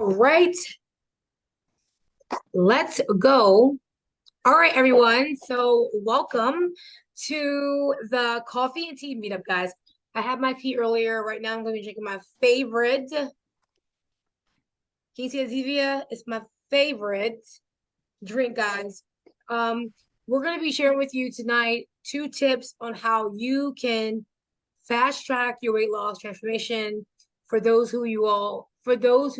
Right, let's go. All right, everyone. So, welcome to the coffee and tea meetup, guys. I had my tea earlier. Right now, I'm going to be drinking my favorite. Can you see Zevia? It's my favorite drink, guys. Um, we're going to be sharing with you tonight 2 tips on how you can fast track your weight loss transformation for those who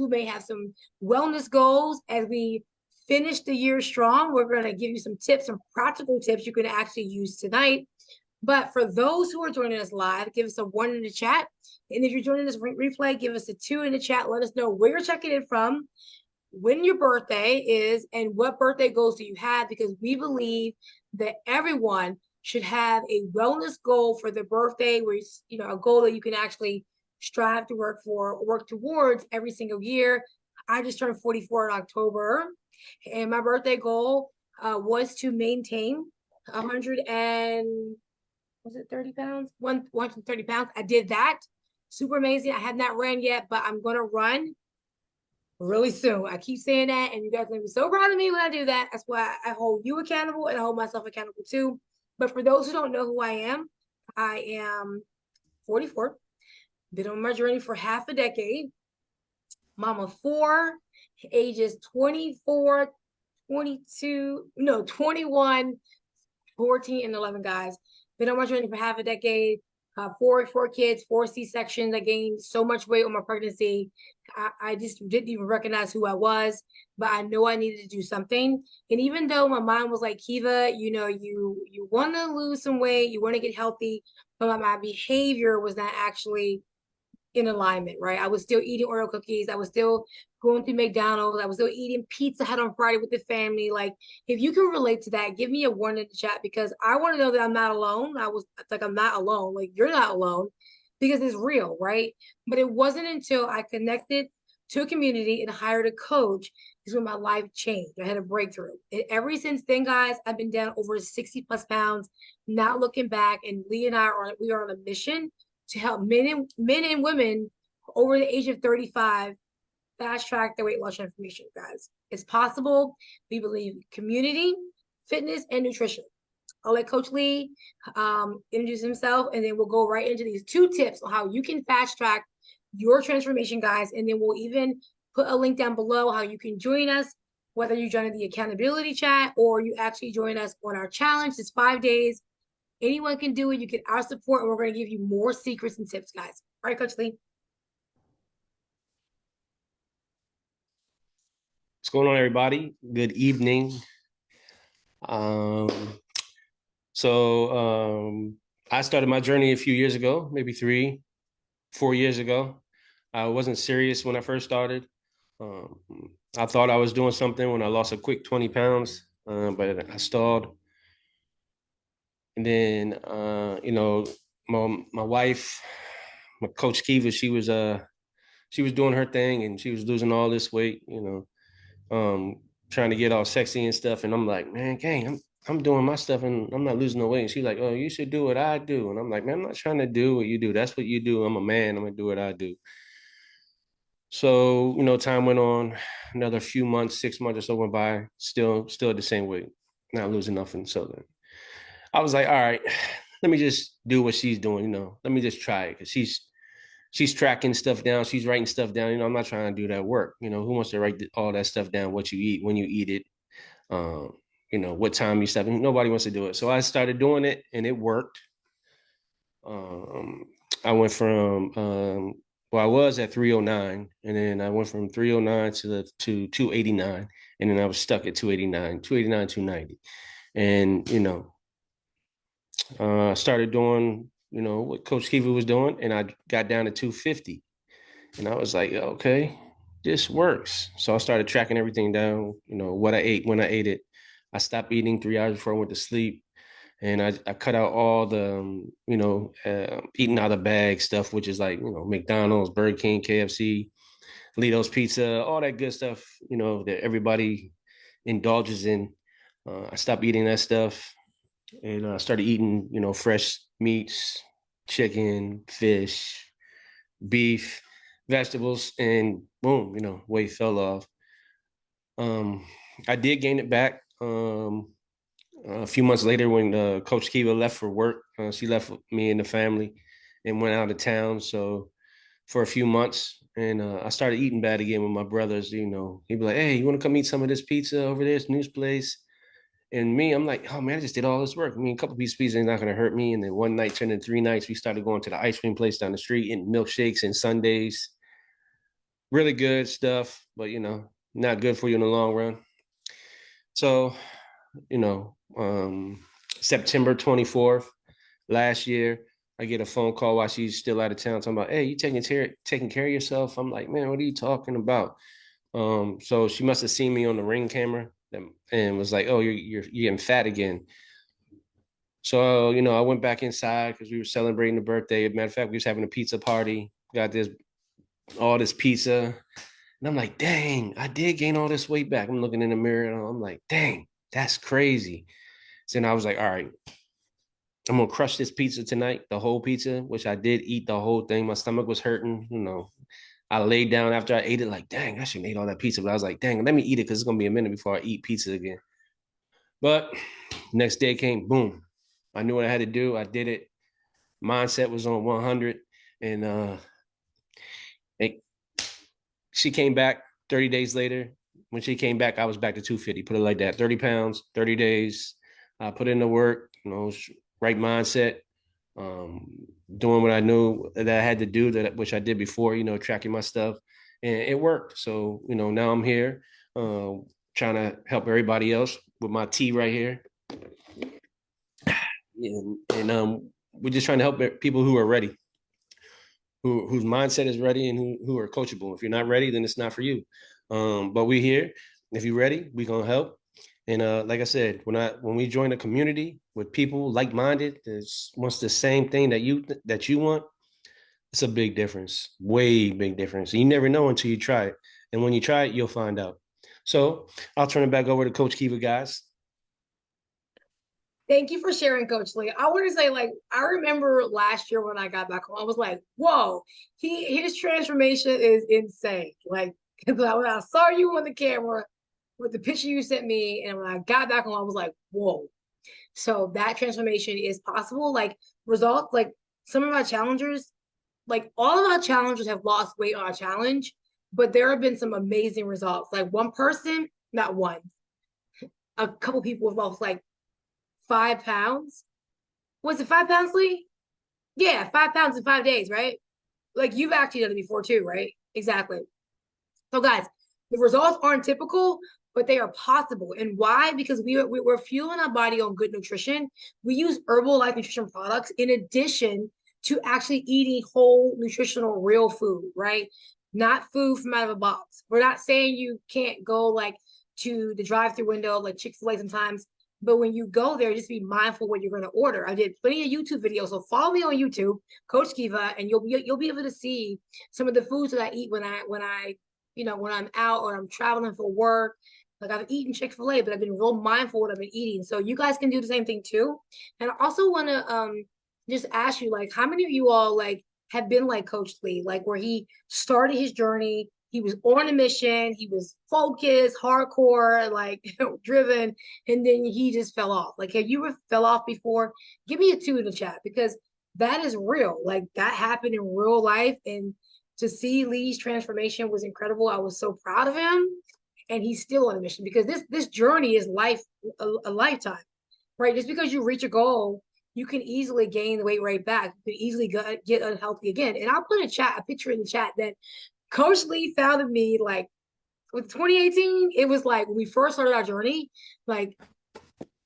may have some wellness goals as we finish the year strong. We're going to give you some tips, some practical tips you can actually use tonight. But for those who are joining us live, give us a 1 in the chat. And if you're joining us replay, give us a 2 in the chat. Let us know where you're checking in from, when your birthday is, and what birthday goals do you have, because we believe that everyone should have a wellness goal for their birthday, where a goal that you can actually strive to work towards every single year. I just turned 44 in October, and my birthday goal was to maintain 100 and was it 30 pounds? 130 pounds. I did that. Super amazing. I have not ran yet, but I'm going to run really soon. I keep saying that, and you guys are gonna be so proud of me when I do that. That's why I hold you accountable and I hold myself accountable too. But for those who don't know who I am 44, been on my journey for half a decade, mama four, ages 24, 22, no, 21, 14, and 11, guys. Been on my journey for half a decade. Four kids, 4 C-sections. I gained so much weight on my pregnancy. I just didn't even recognize who I was, but I know I needed to do something. And even though my mind was like, Kiva, you want to lose some weight, you want to get healthy, but my behavior was not actually in alignment, right? I was still eating Oreo cookies. I was still going through McDonald's. I was still eating Pizza Hut on Friday with the family. Like, if you can relate to that, give me a 1 in the chat, because I want to know that I'm not alone. I'm not alone. Like, you're not alone, because it's real, right? But it wasn't until I connected to a community and hired a coach is when my life changed. I had a breakthrough. And ever since then, guys, I've been down over 60 plus pounds, not looking back. And Lee and we are on a mission to help men and women over the age of 35 fast track their weight loss transformation, guys. It's possible. We believe community, fitness, and nutrition. I'll let Coach Lee introduce himself, and then we'll go right into these 2 tips on how you can fast track your transformation, guys. And then we'll even put a link down below how you can join us, whether you join the accountability chat or you actually join us on our challenge. It's 5 days. Anyone can do it. You get our support, and we're going to give you more secrets and tips, guys. All right, Coach Lee. What's going on, everybody? Good evening. Um, I started my journey a few years ago, maybe 3-4 years ago. I wasn't serious when I first started. I thought I was doing something when I lost a quick 20 pounds, but I stalled. And then, my wife, my Coach Keva, she was doing her thing, and she was losing all this weight, trying to get all sexy and stuff. And I'm like, man, gang, I'm doing my stuff and I'm not losing no weight. And she's like, oh, you should do what I do. And I'm like, man, I'm not trying to do what you do. That's what you do. I'm a man. I'm gonna do what I do. So, time went on, another few months, 6 months or so went by, still at the same weight, not losing nothing. So then I was like, all right, let me just do what she's doing, let me just try it. Cause she's tracking stuff down. She's writing stuff down. I'm not trying to do that work. Who wants to write all that stuff down, what you eat, when you eat it, what time you stop. Nobody wants to do it. So I started doing it, and it worked. I went from, I was at 309, and then I went from 309 to 289, and then I was stuck at 289, 290. And, started doing, what Coach Keva was doing, and I got down to 250. And I was like, okay, this works. So I started tracking everything down, what I ate, when I ate it. I stopped eating 3 hours before I went to sleep. And I cut out all the, eating out of bag stuff, which is like, McDonald's, Burger King, KFC, Lido's Pizza, all that good stuff, that everybody indulges in. I stopped eating that stuff, and I started eating, fresh meats, chicken, fish, beef, vegetables, and boom, weight fell off. Um, I did gain it back. A few months later, when Coach Keva left for work, she left me and the family and went out of town. So for a few months, and I started eating bad again with my brothers. He'd be like, "Hey, you want to come eat some of this pizza over there, this news place?" And me, I'm like, "Oh man, I just did all this work. I mean, a couple pieces of pizza is not going to hurt me." And then one night turned into 3 nights. We started going to the ice cream place down the street and milkshakes and sundaes. Really good stuff, but not good for you in the long run. So, you know, um, September 24th last year, I get a phone call while she's still out of town talking about, "Hey, you taking care of yourself?" I'm like, "Man, what are you talking about?" So she must have seen me on the Ring camera and was like, "Oh, you're getting fat again." So, I went back inside because we were celebrating the birthday. Matter of fact, we was having a pizza party. Got all this pizza. And I'm like, "Dang, I did gain all this weight back." I'm looking in the mirror and I'm like, "Dang, that's crazy." So then I was like, "All right, I'm gonna crush this pizza tonight, the whole pizza," which I did eat the whole thing. My stomach was hurting. I laid down after I ate it, like, "Dang, I shouldn't eat all that pizza." But I was like, "Dang, let me eat it because it's gonna be a minute before I eat pizza again." But next day came, boom. I knew what I had to do. I did it. Mindset was on 100. And it, she came back 30 days later. When she came back, I was back to 250. Put it like that: 30 pounds, 30 days. I put in the work, right mindset, um, doing what I knew that I had to do, which I did before, tracking my stuff, and it worked. So, now I'm here, trying to help everybody else with my tea right here, and we're just trying to help people who are ready, whose mindset is ready, and who are coachable. If you're not ready, then it's not for you. But we're here. If you're ready, we're gonna help. And like I said, when we join a community with people like-minded that wants the same thing that you want, it's a big difference, way big difference. You never know until you try it, and when you try it, you'll find out. So I'll turn it back over to Coach Keva, guys. Thank you for sharing, Coach Lee. I want to say, like, I remember last year when I got back home, I was like, whoa, his transformation is insane. Like, because when I saw you on the camera with the picture you sent me, and when I got back home, I was like, whoa. So that transformation is possible. Like, results, like some of our challengers, like all of our challengers have lost weight on our challenge, but there have been some amazing results. Like one person, not one, a couple people have lost like 5 pounds. Was it 5 pounds, Lee? Yeah, 5 pounds in 5 days, right? Like you've actually done it before too, right? Exactly. So, guys, the results aren't typical, but they are possible. And why? Because we're fueling our body on good nutrition. We use herbal life nutrition products in addition to actually eating whole nutritional real food, right? Not food from out of a box. We're not saying you can't go like to the drive-through window like Chick-fil-A sometimes, but when you go there, just be mindful what you're going to order. I did plenty of YouTube videos, so follow me on YouTube, Coach Keva, and you'll be able to see some of the foods that I eat when I'm out or I'm traveling for work. Like I've eaten Chick-fil-A, but I've been real mindful what I've been eating. So you guys can do the same thing too. And I also want to just ask you, like, how many of you all like have been like Coach Lee, like where he started his journey, he was on a mission, he was focused, hardcore, like driven, and then he just fell off. Like, have you ever fell off before? Give me a 2 in the chat because that is real. Like that happened in real life, and to see Lee's transformation was incredible. I was so proud of him, and he's still on a mission because this journey is a lifetime, right? Just because you reach a goal, you can easily gain the weight right back. You can easily get unhealthy again. And I'll put a picture in the chat that Coach Lee founded me like with 2018. It was like when we first started our journey, like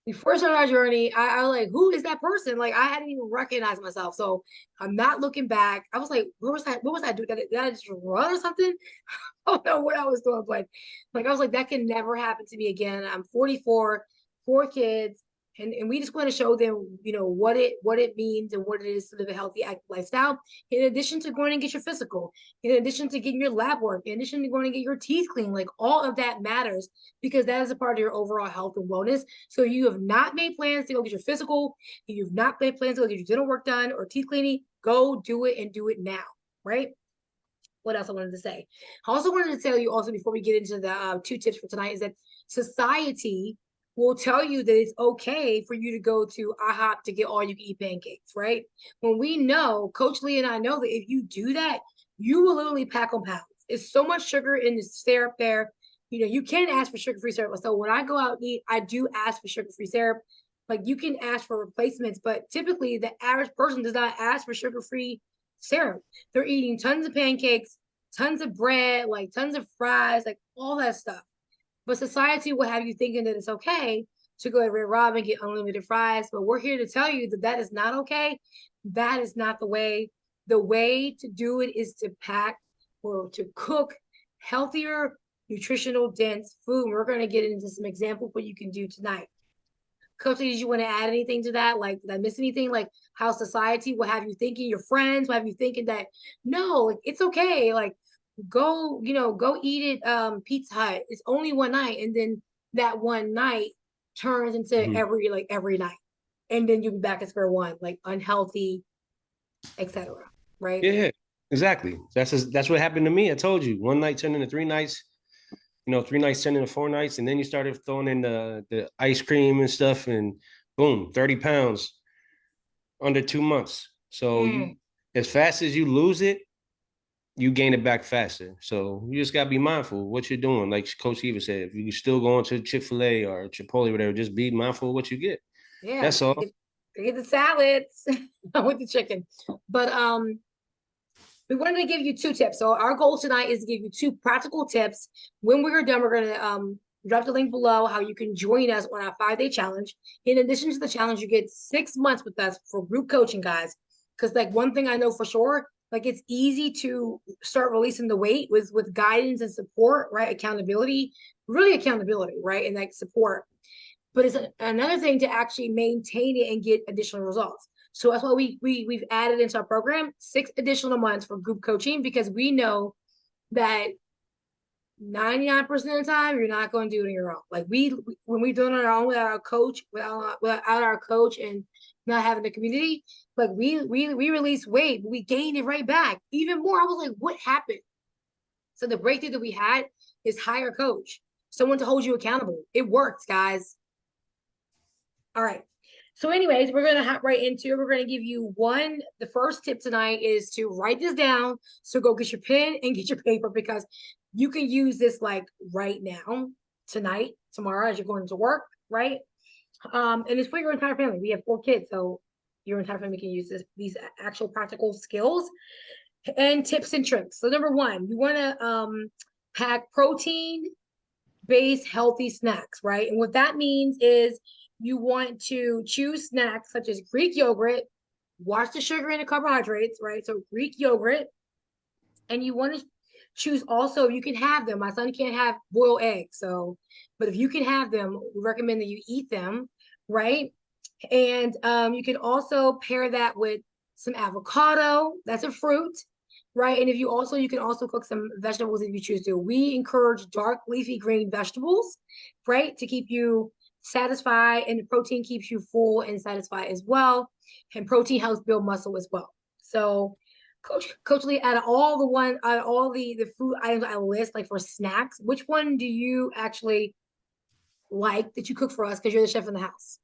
we first started our journey, I was like, who is that person? Like I hadn't even recognized myself. So I'm not looking back. I was like, where was I? What was I doing? Did I just run or something? I don't know what I was doing, but like I was like, that can never happen to me again. I'm 44, 4 kids, and we just want to show them, what it means and what it is to live a healthy, active lifestyle. In addition to going and get your physical, in addition to getting your lab work, in addition to going and get your teeth clean, like all of that matters because that is a part of your overall health and wellness. So you have not made plans to go get your physical, you've not made plans to go get your dental work done or teeth cleaning, go do it and do it now, right? what else I wanted to say? I also wanted to tell you also before we get into the 2 tips for tonight is that society will tell you that it's okay for you to go to IHOP to get all you can eat pancakes, right? When we know, Coach Lee and I know that if you do that, you will literally pack on pounds. It's so much sugar in the syrup there. You know, you can ask for sugar-free syrup. So when I go out and eat, I do ask for sugar-free syrup. Like you can ask for replacements, but typically the average person does not ask for sugar-free syrup. They're eating tons of pancakes, tons of bread, like tons of fries, like all that stuff. But society will have you thinking that it's okay to go to Red Robin and get unlimited fries. But we're here to tell you that that is not okay. That is not the way. The way to do it is to pack or to cook healthier, nutritional, dense food. And we're going to get into some examples what you can do tonight. Coach, did you want to add anything to that? Like, did I miss anything? Like, how society will have you thinking, your friends will have you thinking that no, it's okay. Like, go, go eat it. Pizza Hut. It's only one night, and then that one night turns into Mhm. every night, and then you'll be back at square one, like unhealthy, etc. Right? Yeah, exactly. That's what happened to me. I told you, one night turned into 3 nights. 3 nights turned into 4 nights, and then you started throwing in the ice cream and stuff, and boom, 30 pounds under 2 months. So Mm, you, as fast as you lose it, you gain it back faster. So you just gotta be mindful of what you're doing. Like Coach Keva said, if you're still going to Chick-fil-A or Chipotle, or whatever, just be mindful of what you get. yeah, That's all. get the salads with the chicken, but we wanted to give you 2 tips. So our goal tonight is to give you 2 practical tips. When we're done, we're going to drop the link below how you can join us on our 5-day challenge. In addition to the challenge, you get 6 months with us for group coaching, guys. Because like one thing I know for sure, like it's easy to start releasing the weight with guidance and support, right? Accountability, really accountability, right? And like support. But it's another thing to actually maintain it and get additional results. So that's why we've added into our program 6 additional months for group coaching because we know that 99% of the time you're not going to do it on your own. Like when we do it on our own without our coach, without our coach and not having the community, like we release weight, but we gain it right back. Even more, I was like, what happened? So the breakthrough that we had is hire a coach, someone to hold you accountable. It works, guys. All right. So, anyways, we're gonna hop right into it. We're gonna give you one. The first tip tonight is to write this down. So go get your pen and get your paper because you can use this like right now, tonight, tomorrow as you're going to work, right? And it's for your entire family. We have 4 kids, so your entire family can use these actual practical skills and tips and tricks. So number one, you want to pack protein based healthy snacks, right? And what that means is you want to choose snacks such as Greek yogurt, watch the sugar and the carbohydrates, right? So Greek yogurt, and you want to choose also, you can have them. My son can't have boiled eggs, so, but if you can have them, we recommend that you eat them, right? And you can also pair that with some avocado. That's a fruit, right? And if you also, you can also cook some vegetables if you choose to. We encourage dark leafy green vegetables, right? To keep you satisfied, and the protein keeps you full and satisfied as well. And protein helps build muscle as well. So Coach Lee, out of all the food items I list, like for snacks, which one do you actually like that you cook for us because you're the chef in the house?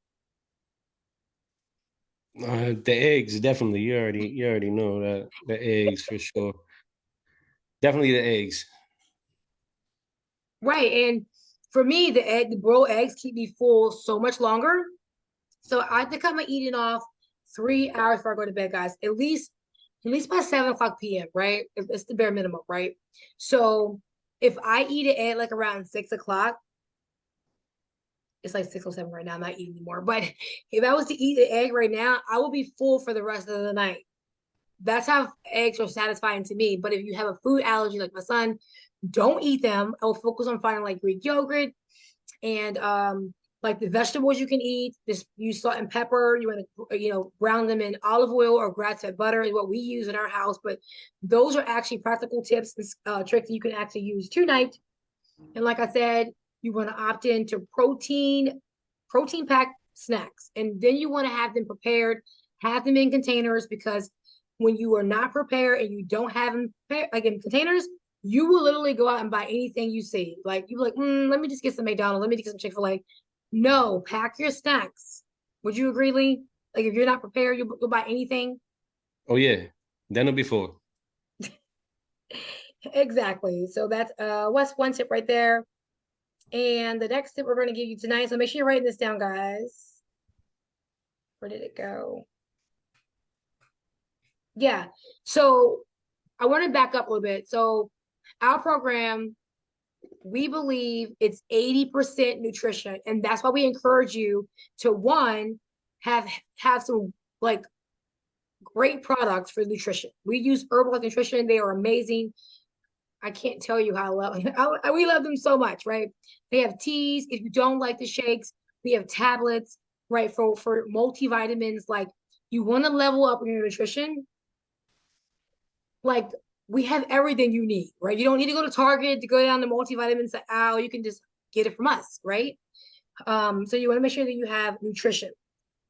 The eggs, definitely. You already know that the eggs for sure. Definitely the eggs. Right. And for me, the broiled eggs keep me full so much longer. So I think I'm eating off 3 hours before I go to bed, guys. At least by 7 o'clock p.m., right? It's the bare minimum, right? So if I eat it at like around 6 o'clock, it's like 6 or 7 right now. I'm not eating anymore. But if I was to eat the egg right now, I will be full for the rest of the night. That's how eggs are satisfying to me. But if you have a food allergy like my son, don't eat them. I'll focus on finding like Greek yogurt and like the vegetables you can eat. Just use salt and pepper. You want to brown them in olive oil or grass-fed butter is what we use in our house. But those are actually practical tips and tricks that you can actually use tonight. And like I said, you want to opt into protein packed snacks, and then you want to have them prepared, have them in containers because when you are not prepared and you don't have them like in containers, you will literally go out and buy anything you see. Like you're like, let me just get some McDonald's, let me get some Chick-fil-A. No, pack your snacks. Would you agree, Lee? Like if you're not prepared, you'll buy anything. Oh yeah, done it before. Exactly. So that's what's one tip right there. And the next tip we're going to give you tonight. So make sure you're writing this down, guys. Where did it go? Yeah. So I want to back up a little bit. So our program, we believe it's 80% nutrition. And that's why we encourage you to one, have some like great products for nutrition. We use Herbalife Nutrition. They are amazing. I can't tell you how I love we love them so much, right? They have teas. If you don't like the shakes, we have tablets, right? For multivitamins. Like you want to level up your nutrition, like we have everything you need, right? You don't need to go to Target to go down the multivitamins aisle. You can just get it from us, right? So you want to make sure that you have nutrition.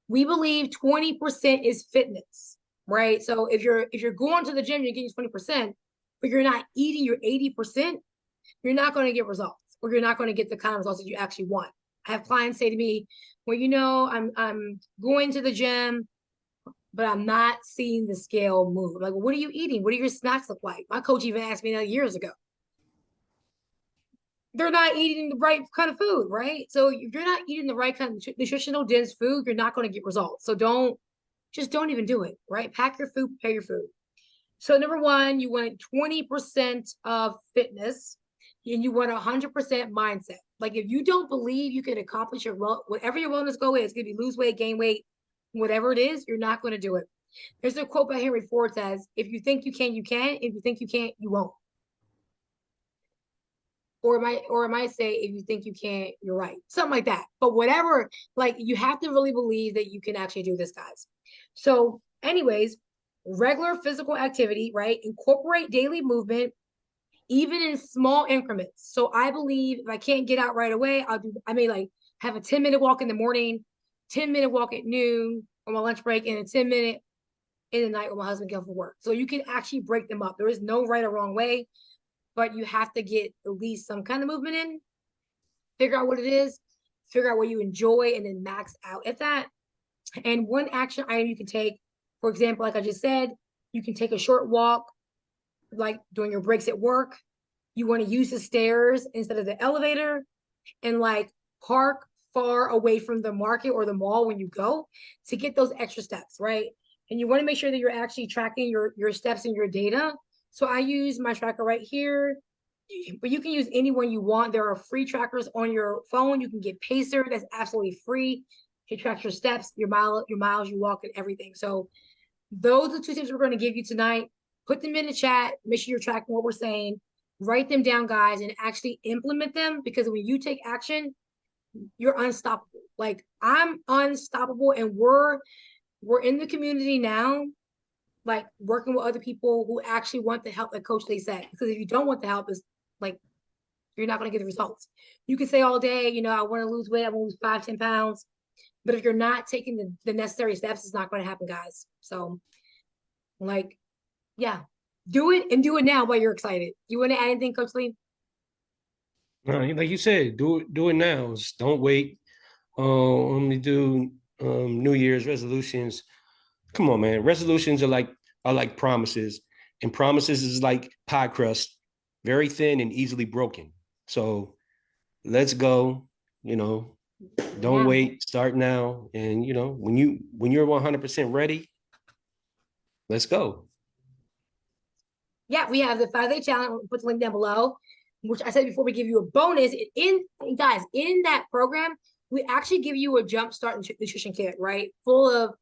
We believe 20% is fitness, right? So if you're going to the gym, you're getting 20%, but you're not eating your 80%, you're not going to get results, or you're not going to get the kind of results that you actually want. I have clients say to me, well, I'm going to the gym, but I'm not seeing the scale move. I'm like, well, what are you eating? What do your snacks look like? My coach even asked me that years ago. They're not eating the right kind of food, right? So if you're not eating the right kind of nutritional dense food, you're not going to get results. So don't even do it, right? Pack your food, prepare your food. So number one, you want 20% of fitness and you want 100% mindset. Like if you don't believe you can accomplish whatever your wellness goal is, going to be lose weight, gain weight, whatever it is, you're not going to do it. There's a quote by Henry Ford says, if you think you can, you can. If you think you can't, you won't. Or it might say, if you think you can't, you're right. Something like that. But whatever, like you have to really believe that you can actually do this, guys. So, anyways, regular physical activity, right? Incorporate daily movement, even in small increments. So I believe if I can't get out right away, I may like have a 10-minute walk in the morning, 10-minute walk at noon on my lunch break, and a 10-minute in the night when my husband gets for work. So you can actually break them up. There is no right or wrong way, but you have to get at least some kind of movement in, figure out what it is, figure out what you enjoy, and then max out at that. And one action item you can take, for example, like I just said, you can take a short walk, like during your breaks at work. You want to use the stairs instead of the elevator, and like park far away from the market or the mall when you go to get those extra steps, right? And you want to make sure that you're actually tracking your steps and your data. So I use my tracker right here, but you can use any one you want. There are free trackers on your phone. You can get Pacer, that's absolutely free. It tracks your steps, your miles you walk, and everything. So those are two tips we're going to give you tonight. Put them in the chat. Make sure you're tracking what we're saying. Write them down, guys, and actually implement them, because when you take action, you're unstoppable. Like I'm unstoppable, and we're in the community now, like working with other people who actually want the help that Coach Lee said. Because if you don't want the help, it's like you're not going to get the results. You can say all day, I want to lose weight, I want to lose 5-10 pounds. But if you're not taking the necessary steps, it's not going to happen, guys. So, like, yeah, do it, and do it now while you're excited. You want to add anything, Coach Lee? No, like you said, do it now. Just don't wait. When we do New Year's resolutions, come on, man. Resolutions are like promises, and promises is like pie crust, very thin and easily broken. So let's go. You know, don't Yeah. wait. Start now, and when you're 100% ready, let's go. Yeah, we have the 5-day challenge. We'll put the link down below, which I said before, we give you a bonus. Guys, in that program, we actually give you a jumpstart nutrition kit, right? Full of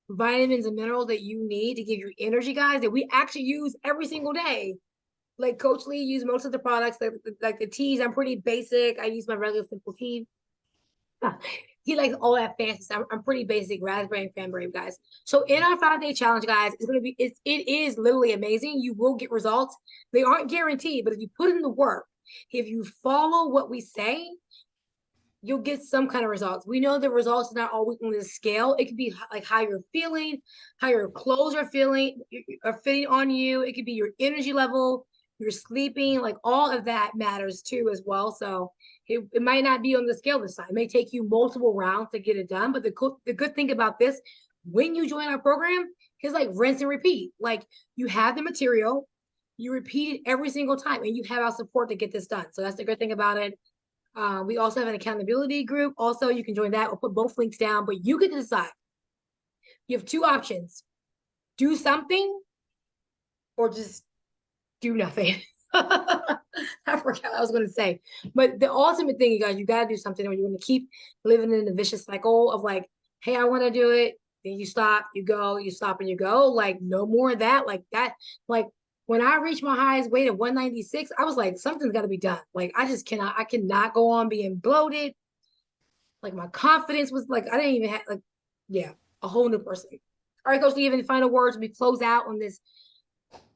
vitamins and minerals that you need to give you energy, guys, that we actually use every single day. Like Coach Lee used most of the products, like the teas. I'm pretty basic. I use my regular simple tea. He likes all that fancy stuff. I'm pretty basic, raspberry and cranberry, guys. So in our 5-day challenge, guys, it is literally amazing. You will get results. They aren't guaranteed, but if you put in the work, if you follow what we say, you'll get some kind of results. We know the results are not always on the scale. It could be like how you're feeling, how your clothes are fitting on you. It could be your energy level, you're sleeping, like all of that matters too as well. So it might not be on the scale this time. It may take you multiple rounds to get it done. But the good thing about this, when you join our program, is like rinse and repeat. Like you have the material, you repeat it every single time, and you have our support to get this done. So that's the good thing about it. We also have an accountability group. Also, you can join that. We'll put both links down, but you get to decide. You have two options: do something or just do nothing. I forgot what I was going to say. But the ultimate thing, you guys, you got to do something, or you're going to keep living in the vicious cycle of like, hey, I want to do it. Then you stop, you go, you stop, and you go. Like, no more of that. Like, that, like, when I reached my highest weight of 196, I was like, something's got to be done. Like, I cannot go on being bloated. Like, my confidence was like, I didn't even have, like, yeah, a whole new person. All right, Coach, do you have any final words? We close out on this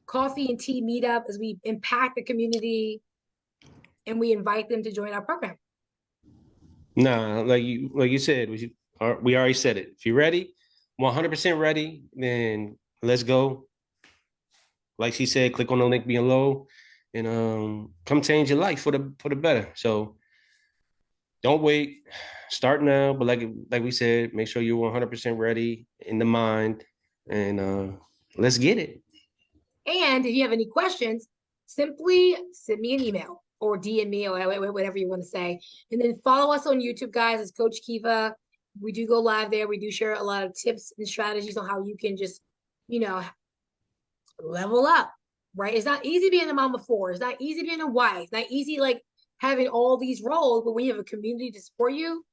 coffee and tea meetup as we impact the community and we invite them to join our program. Nah, like you said, we already said it. If you're ready, 100% ready, then let's go. Like she said, click on the link below and come change your life for the better. So don't wait. Start now. But like we said, make sure you're 100% ready in the mind and let's get it. And if you have any questions, simply send me an email or DM me or whatever you want to say. And then follow us on YouTube, guys. It's Coach Keva. We do go live there. We do share a lot of tips and strategies on how you can just, you know, level up, right? It's not easy being a mom of four. It's not easy being a wife. It's not easy like having all these roles, but when you have a community to support you,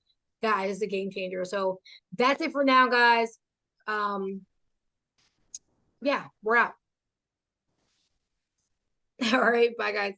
guys, it's a game changer. So that's it for now, guys. Um, yeah, we're out. All right, bye guys.